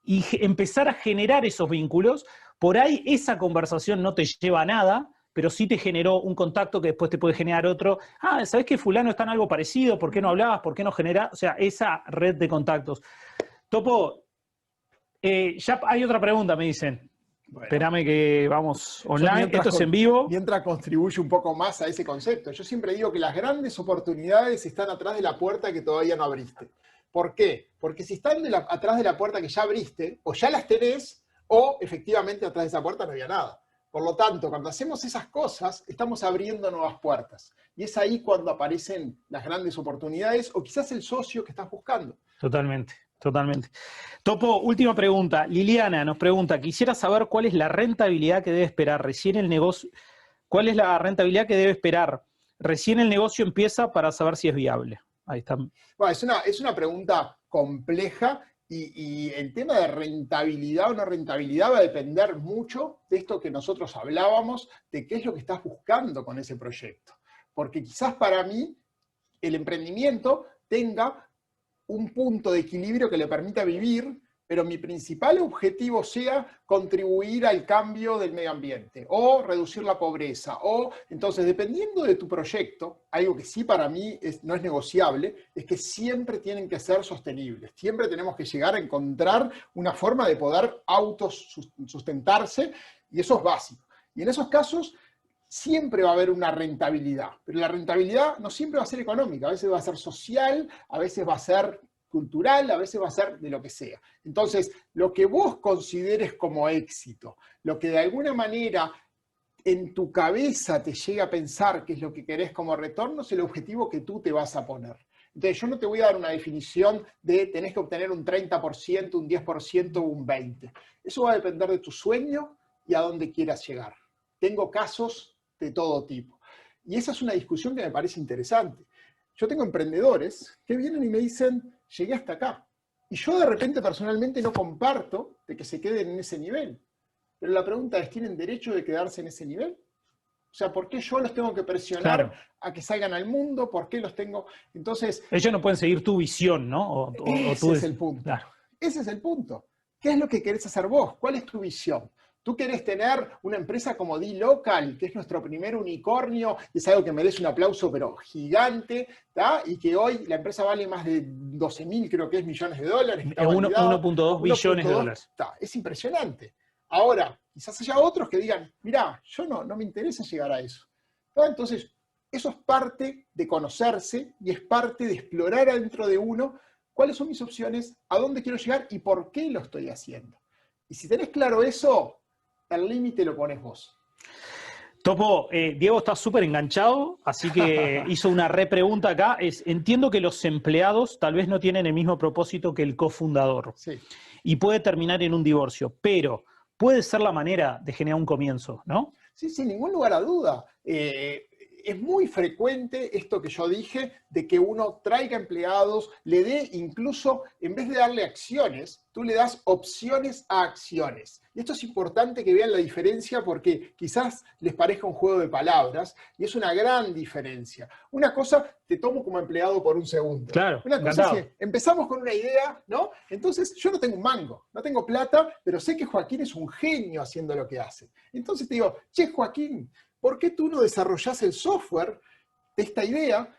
Speaker 2: y empezar a generar esos vínculos. Por ahí esa conversación no te lleva a nada, pero sí te generó un contacto que después te puede generar otro. Ah, ¿sabés que fulano está en algo parecido? ¿Por qué no hablabas? ¿Por qué no generás? O sea, esa red de contactos. Topo, ya hay otra pregunta, me dicen. Bueno, espérame que vamos online, esto es en vivo.
Speaker 1: Mientras contribuye un poco más a ese concepto. Yo siempre digo que las grandes oportunidades están atrás de la puerta que todavía no abriste. ¿Por qué? Porque si están atrás de la puerta que ya abriste, o ya las tenés, o efectivamente atrás de esa puerta no había nada. Por lo tanto, cuando hacemos esas cosas, estamos abriendo nuevas puertas. Y es ahí cuando aparecen las grandes oportunidades, o quizás el socio que estás buscando.
Speaker 2: Totalmente, totalmente. Topo, última pregunta. Liliana nos pregunta, quisiera saber cuál es la rentabilidad que debe esperar recién el negocio. ¿Cuál es la rentabilidad que debe esperar? Recién el negocio empieza para saber si es viable. Ahí está.
Speaker 1: Bueno, es una pregunta compleja. Y el tema de rentabilidad o no rentabilidad va a depender mucho de esto que nosotros hablábamos, de qué es lo que estás buscando con ese proyecto. Porque quizás para mí el emprendimiento tenga un punto de equilibrio que le permita vivir, pero mi principal objetivo sea contribuir al cambio del medio ambiente o reducir la pobreza. Entonces, dependiendo de tu proyecto, algo que sí para mí no es negociable, es que siempre tienen que ser sostenibles. Siempre tenemos que llegar a encontrar una forma de poder autosustentarse, y eso es básico. Y en esos casos siempre va a haber una rentabilidad, pero la rentabilidad no siempre va a ser económica, a veces va a ser social, a veces va a ser cultural, a veces va a ser de lo que sea. Entonces, lo que vos consideres como éxito, lo que de alguna manera en tu cabeza te llega a pensar que es lo que querés como retorno, es el objetivo que tú te vas a poner. Entonces, yo no te voy a dar una definición de tenés que obtener un 30%, un 10% o un 20%. Eso va a depender de tu sueño y a dónde quieras llegar. Tengo casos de todo tipo. Y esa es una discusión que me parece interesante. Yo tengo emprendedores que vienen y me dicen, llegué hasta acá. Y yo de repente personalmente no comparto de que se queden en ese nivel. Pero la pregunta es, ¿tienen derecho de quedarse en ese nivel? O sea, ¿por qué yo los tengo que presionar a que salgan al mundo? ¿Por qué los tengo? Entonces,
Speaker 2: ellos no pueden seguir tu visión, ¿no?
Speaker 1: Ese es el punto. Claro. Ese es el punto. ¿Qué es lo que querés hacer vos? ¿Cuál es tu visión? Tú querés tener una empresa como dLocal, que es nuestro primer unicornio, es algo que merece un aplauso, pero gigante, ¿tá? Y que hoy la empresa vale más de 12.000, creo que es, millones de dólares.
Speaker 2: 1.2 billones de dólares.
Speaker 1: Es impresionante. Ahora, quizás haya otros que digan, mirá, yo no me interesa llegar a eso. ¿Tá? Entonces, eso es parte de conocerse y es parte de explorar adentro de uno cuáles son mis opciones, a dónde quiero llegar y por qué lo estoy haciendo. Y si tenés claro eso, el límite lo pones vos.
Speaker 2: Topo, Diego está súper enganchado, así que hizo una repregunta acá. Entiendo que los empleados tal vez no tienen el mismo propósito que el cofundador.
Speaker 1: Sí.
Speaker 2: Y puede terminar en un divorcio, pero puede ser la manera de generar un comienzo, ¿no?
Speaker 1: Sí, sin ningún lugar a duda. Es muy frecuente esto que yo dije, de que uno traiga empleados, le dé incluso, en vez de darle acciones, tú le das opciones a acciones. Y esto es importante que vean la diferencia porque quizás les parezca un juego de palabras y es una gran diferencia. Una cosa, te tomo como empleado por un segundo.
Speaker 2: Claro,
Speaker 1: una cosa
Speaker 2: encantado.
Speaker 1: es que empezamos con una idea, ¿no? Entonces yo no tengo un mango, no tengo plata, pero sé que Joaquín es un genio haciendo lo que hace. Entonces te digo, che, Joaquín, ¿por qué tú no desarrollás el software de esta idea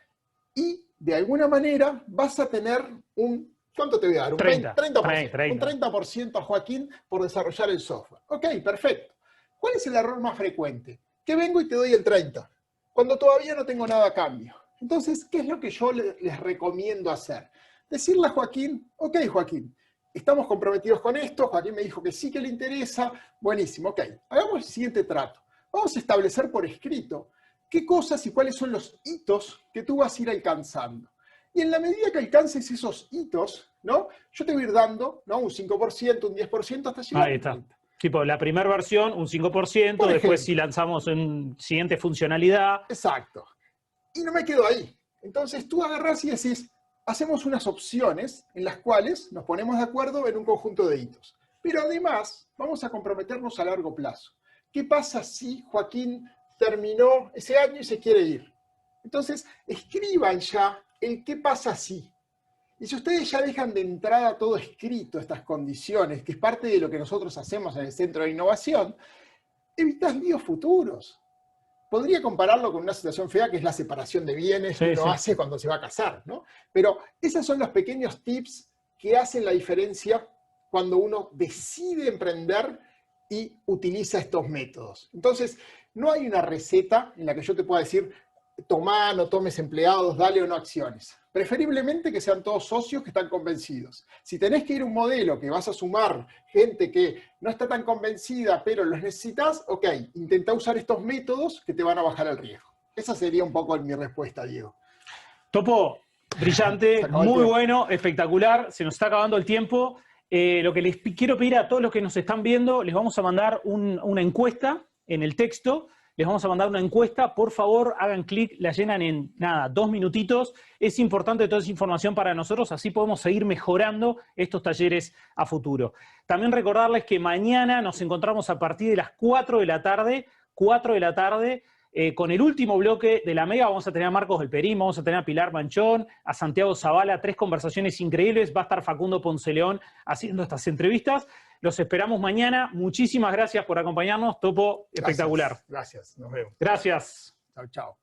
Speaker 1: y de alguna manera vas a tener un, ¿cuánto te voy a dar? Un 30%. Un 30% a Joaquín por desarrollar el software. Ok, perfecto. ¿Cuál es el error más frecuente? Que vengo y te doy el 30%, cuando todavía no tengo nada a cambio. Entonces, ¿qué es lo que yo les recomiendo hacer? Decirle a Joaquín, ok, Joaquín, estamos comprometidos con esto, Joaquín me dijo que sí que le interesa, buenísimo, ok, hagamos el siguiente trato. Vamos a establecer por escrito qué cosas y cuáles son los hitos que tú vas a ir alcanzando. Y en la medida que alcances esos hitos, ¿no? Yo te voy a ir dando, ¿no? Un 5%, un 10% hasta llegar
Speaker 2: Ahí
Speaker 1: al
Speaker 2: está.
Speaker 1: 30%.
Speaker 2: Tipo, la primera versión, un 5%, después si lanzamos una siguiente funcionalidad.
Speaker 1: Exacto. Y no me quedo ahí. Entonces tú agarrás y decís, hacemos unas opciones en las cuales nos ponemos de acuerdo en un conjunto de hitos. Pero además, vamos a comprometernos a largo plazo. ¿Qué pasa si Joaquín terminó ese año y se quiere ir? Entonces, escriban ya el qué pasa si. Y si ustedes ya dejan de entrada todo escrito, estas condiciones, que es parte de lo que nosotros hacemos en el Centro de Innovación, evitas líos futuros. Podría compararlo con una situación fea que es la separación de bienes que uno hace cuando se va a casar, ¿no? Pero esos son los pequeños tips que hacen la diferencia cuando uno decide emprender y utiliza estos métodos. Entonces, no hay una receta en la que yo te pueda decir, tomá, no tomes empleados, dale o no acciones. Preferiblemente que sean todos socios que están convencidos. Si tenés que ir a un modelo que vas a sumar gente que no está tan convencida, pero los necesitas, ok, intenta usar estos métodos que te van a bajar el riesgo. Esa sería un poco mi respuesta, Diego.
Speaker 2: Topo, brillante, muy bueno, espectacular, se nos está acabando el tiempo. Lo que les quiero pedir a todos los que nos están viendo, les vamos a mandar una encuesta en el texto. Les vamos a mandar una encuesta, por favor hagan clic, la llenan en nada, 2 minutitos. Es importante toda esa información para nosotros, así podemos seguir mejorando estos talleres a futuro. También recordarles que mañana nos encontramos a partir de las 4 de la tarde, con el último bloque de la Mega. Vamos a tener a Marcos Belperín, vamos a tener a Pilar Manchón, a Santiago Zavala, 3 conversaciones increíbles. Va a estar Facundo Ponceleón haciendo estas entrevistas. Los esperamos mañana. Muchísimas gracias por acompañarnos. Topo, espectacular.
Speaker 1: Gracias. Nos vemos.
Speaker 2: Gracias.
Speaker 1: Chao, chao.